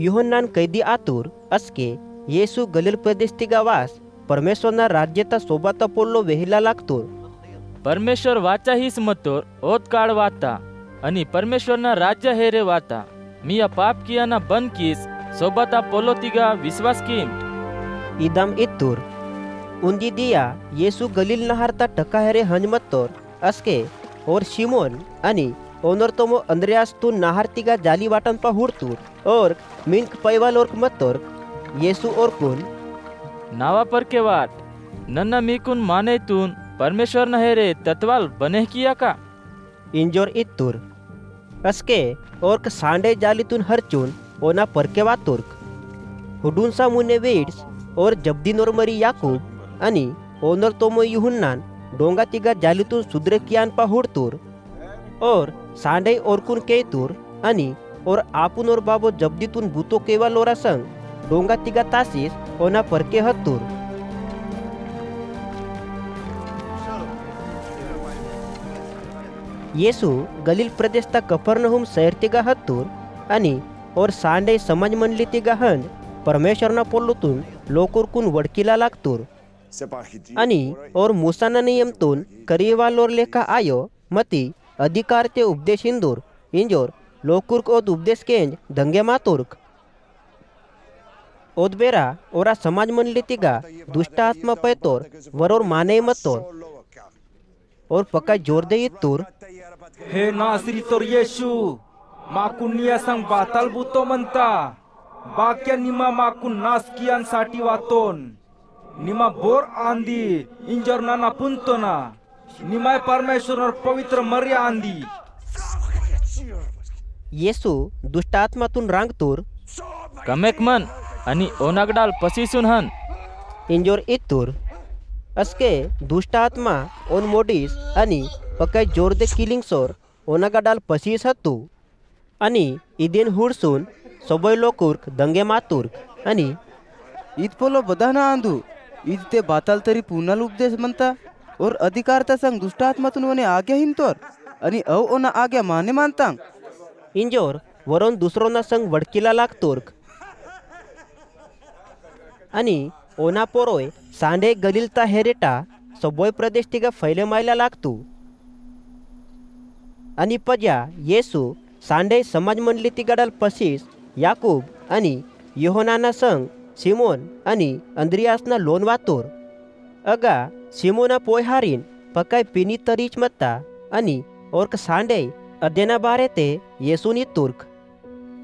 Yohanan कैदी आतुर असके येसू गलील प्रदेश तिगा वास परमेश्वरना राज्यता सोबता पोल्लो वेहिला लागतो. परमेश्वर वाचा हीच मतोर ओत काळ वाता आणि परमेश्वरना राज्य हेरे वाता मी या पाप कियाना बन कीस सोबता पोलो तिगा विश्वास कीम इदम इतुर उंदी दिया येसू गलील नहारता टका हेरे हंज मत्तोर असके और शिमोन आणि ओनर तोमो अंद्रयास तू नहार तिगा जाली वाटन पा हुडतूर और मिंक पैवाल और मत्तोर येसू और कुन नावा पर के वाट नन्ना मीकुन माने तून परमेश्वर न हेरे तत्वाल बने किया का इंजोर इतुर असके और सांडे जाली तुन हरचून ओना परकेवा तुर्क हुडूनसा मुने वेड्स और जब्दीन और मरी याकूब आणि ओनर तोमो यूहन्नान डोंगा तिगा जालीतून सुद्रे कियान पा हुडतूर और सांडे और कुन केतूर आणि और आपुन और बाबो जब्दीतून बुतो केवा लोरा संग डोंगा तिगा तासीस ओना परके हत्तूर. येसू गलील प्रदेश ता कफरनहुम शहर तिगा हत्तूर आणि और सांडे समाज मंडली तिगा हंज परमेश्वरना पोल्लुतून लोकुरकून वडकीला लागतूर आणि और मूसाना नियमतून करीवालोर लेखा आयो मती अधिकार ते उपदेश इंदूर इंजोर लोकुर्क ओद उपदेश केंज दंगे मातुर्क ओदबेरा ओरा समाज मंडली तिगा दुष्ट आत्मा पैतोर वरोर माने मत्तोर और पका जोर दे इतूर हे नासरी तोर येशू माकून निया संग बाताल बुतो म्हणता बाक्या निमा माकून नास कियान साठी वातोन निमा बोर आंदी इंजर नाना पुंतो ना निमाय परमेश्वर पवित्र मर्या आंदी. येसू दुष्ट आत्मातून रांगतूर कमेक मन आणि ओनागडाल पसीसून हन इंजोर इतूर असके दुष्ट आत्मा ओन मोडीस आणि पकाय जोर दे किलिंगसोर ओनागडाल पसीस हत्तू आणि इदेन हुडसून सोबय लोकुर्क दंगे मातुर्क आणि इतपोलो बदाना आंदू ईद ते बाताल तरी पुनल उपदेश म्हणता और अधिकार ता संग दुष्ट आत्मातून वने आज्ञा हिमतोर आणि अव ओना आज्ञा माने मानतांग इंजोर वरून दुसरोना संग वडकीला लागतोर्क आणि ओना पोरोय सांडे गलीलता हेरेटा सबोय प्रदेश तिगा फैले मायला लागतू आणि पजा येसू सांडे समाज मंडली तिगाडाल पसीस याकूब आणि योहनाना संग सिमोन आणि अंद्रियासना लोन वातोर अगा सिमोना पोयहारीन पकाय पिनी तरीच मत्ता आणि और सांडे अदेना बारे ते येसुनी तुर्क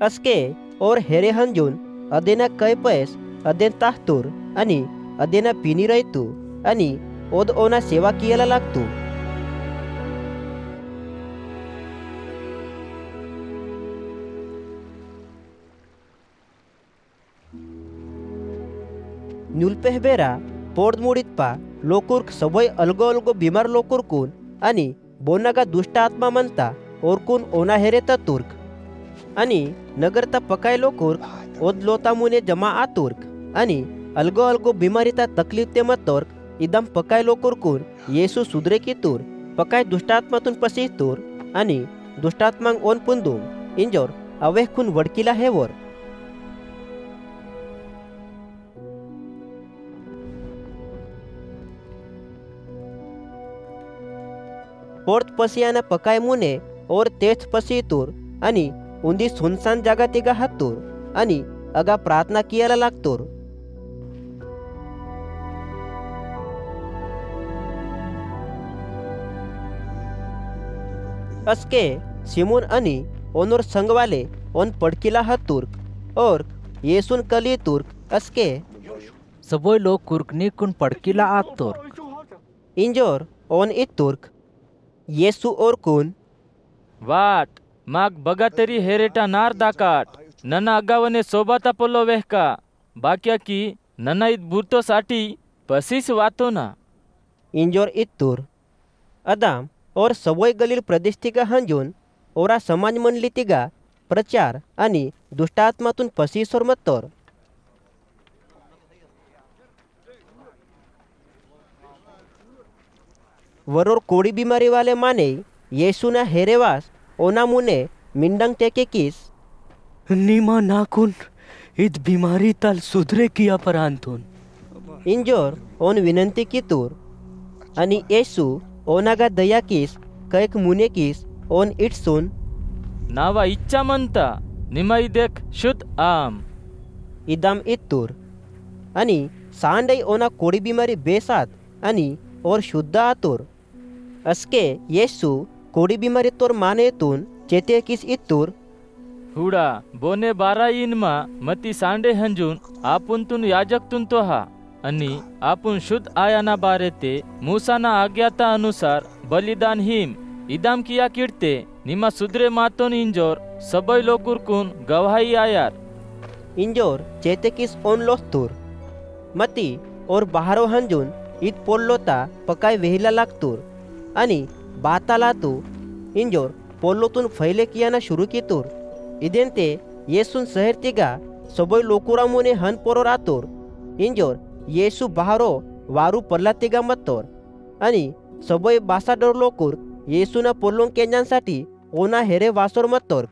असके और हेरे हंजून अदेना कै पैस अदेन ताहतूर आणि अदेना पिनी रयतू आणि ओद ओना सेवा कियाला लागतू. न्यूलपेहबेरा पोडमुडीत पा लोकुर्क सबय अलगो अलगो बीमार लोकुरकून आणि बोनागा दुष्ट आत्मा म्हणता ओरकून ओना हेरेता तुर्क आणि नगरता पकाय लोकुर्क ओद लोता मुने जमा आतुर्क आणि अलगो अलगो बीमारीता तकलीफ ते मतोर्क इदम पकाय लोकुरकून येसू सुधरे की तूर पकाय दुष्टात्मातून पसी तूर आणि दुष्टात्मांग ओन पुंदूम इंजोर अवेखून वडकीला हेवर. पोर्त पसियाना पकाय मुने और तेच पसी तूर आणि उंदी सुनसान जागा तिगा हातूर आणि अगा प्रार्थना कियाला लागतोर. असके सिमोन आणि ओनोर संगवाले ओन पडकीला हातूर्क और येसून कली तुर्क असके सबोय लोग कुर्कनी कुन पडकीला आतोर्क इंजोर ओन इतुर्क येसू और कुन वाट माग बगा तरी हेरेटा नार दाकाट नना अगावने सोबाता पोलो वेहका बाक्या की नना इत बुरतो साठी पसीस वातो ना. इंजोर इतूर अदाम और सबोय गलील प्रदेश तिगा हंजून ओरा समाज मंडली तिगा प्रचार आणि दुष्टात्मातून पसीसोर मत्तोर. वरोर कोड़ी बीमारी वाले माने येसुना हेरेवास ओना मुने मिंडंग टेके किस निमा नाकुन इत बीमारी तल सुधरे किया परांतुन इंजोर ओन विनंती की तूर आणि येसू ओनागा दया किस कैक मुने किस ओन इट्सून नावा इच्छा म्हणता निमा इदेक शुद्ध आम इदाम इत्तूर आणि सांडई ओना कोडी बिमारी बेसात आणि और शुद्ध आतूर अस्के येसू कोडी बिमारी तोर माने येतून चेते किस इत्तूर हुडा बोने बारा इनमा मती सांडे हंजून आपुनतून याजकतून तो हा आणि आपण शुद्ध आयाना बारे ते मूसाना आज्ञाता अनुसार बलिदान हिम इदाम किया किडते निमा सुद्रे मातोन इंजोर सबय लोकुरकून गवाही आयार इंजोर चेते किस ओन लोस्तूर मती और बाहरो हंजून इत पोल्लोता पकाय वेहिला लागतूर आणि बाताला तू इंजोर पोल्लोतून फैले कियाना शुरू कितूर इदेन ते येसून शहर तिगा सबय लोकुरा मुने हन पोरो रातोर इंजोर येसू बाहरो वारू परला तिगा मत्तोर आणि सबय बासाडोर लोकूर येसूना पोल्लों केंजांसाठी ओना हेरे वासोर मत्तोर